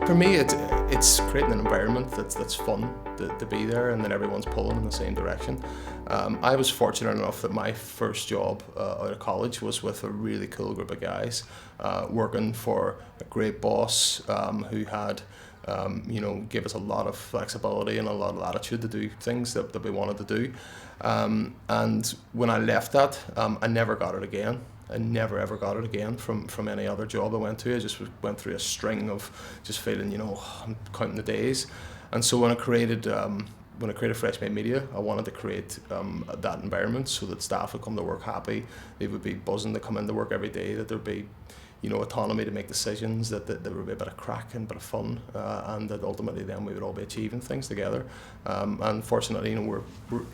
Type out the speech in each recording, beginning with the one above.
For me, it's creating an environment that's fun to be there and that everyone's pulling in the same direction. I was fortunate enough that my first job out of college was with a really cool group of guys, working for a great boss who had gave us a lot of flexibility and a lot of latitude to do things that we wanted to do. And when I left that, I never got it again. I never ever got it again from any other job I went to. I just went through a string of just feeling, I'm counting the days. And so when I created Fresh Made Media, I wanted to create that environment so that staff would come to work happy. They would be buzzing to come into work every day, that there'd be autonomy to make decisions, that there would be a bit of crack and a bit of fun, and that ultimately then we would all be achieving things together. And fortunately, we're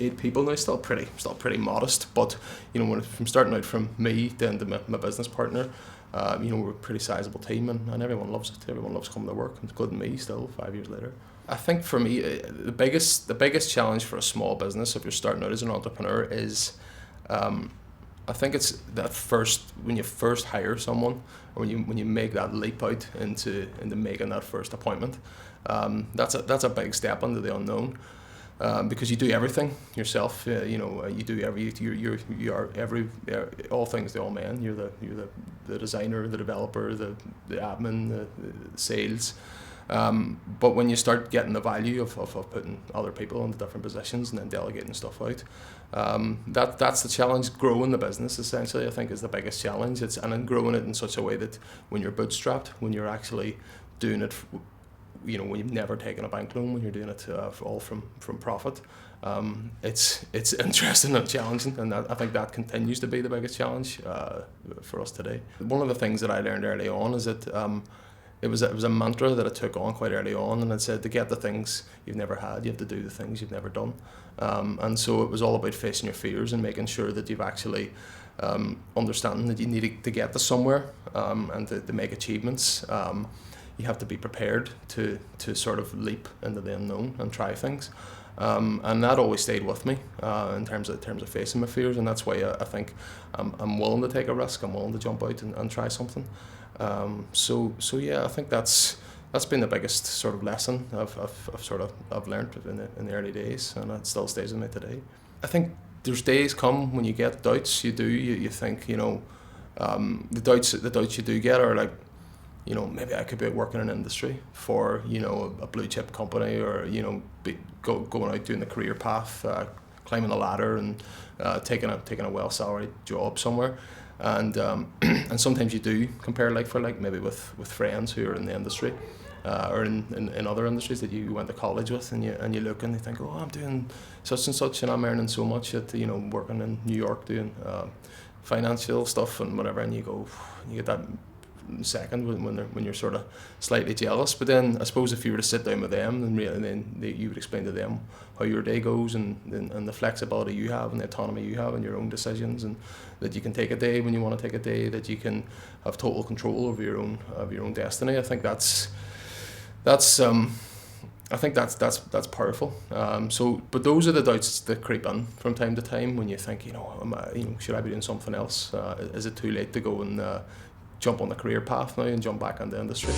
8 people now, still pretty modest, but from starting out from me down to my business partner, we're a pretty sizable team, and everyone loves it. Everyone loves coming to work, including me still 5 years later. I think for me, the biggest challenge for a small business, if you're starting out as an entrepreneur, is I think it's that when you first hire someone, or when you make that leap out into making that first appointment. That's a big step into the unknown, because you do everything yourself. You do all things to all men. You're the designer, the developer, the admin, the sales. But when you start getting the value of putting other people into different positions and then delegating stuff out, that's the challenge. Growing the business, essentially, I think, is the biggest challenge. And then growing it in such a way that when you're bootstrapped, when you're actually doing it, when you've never taken a bank loan, when you're doing it all from profit, it's interesting and challenging, and I think that continues to be the biggest challenge for us today. One of the things that I learned early on is that it was a mantra that I took on quite early on, and it said, to get the things you've never had, you have to do the things you've never done. And so it was all about facing your fears and making sure that you've actually understanding that you need to get to somewhere, and to make achievements. You have to be prepared to sort of leap into the unknown and try things. And that always stayed with me in terms of facing my fears, and that's why I think I'm willing to take a risk. I'm willing to jump out and try something. So yeah, I think that's been the biggest sort of lesson I've learned in the early days, and it still stays with me today. I think there's days come when you get doubts. You think the doubts you do get are like, maybe I could be working in an industry for a blue chip company, or going out doing the career path, climbing a ladder and taking a well salaried job somewhere. And and sometimes you do compare like for like, maybe with friends who are in the industry, or in other industries that you went to college with, and you look and you think, oh, I'm doing such and such, and I'm earning so much at working in New York doing financial stuff and whatever, and you get that second when you're sort of slightly jealous. But then I suppose if you were to sit down with them, then you would explain to them how your day goes, and the flexibility you have and the autonomy you have in your own decisions, and that you can take a day when you want to take a day, that you can have total control over your own destiny. I think that's powerful. But those are the doubts that creep in from time to time when you think, should I be doing something else? Is it too late to go and jump on the career path now and jump back into the industry?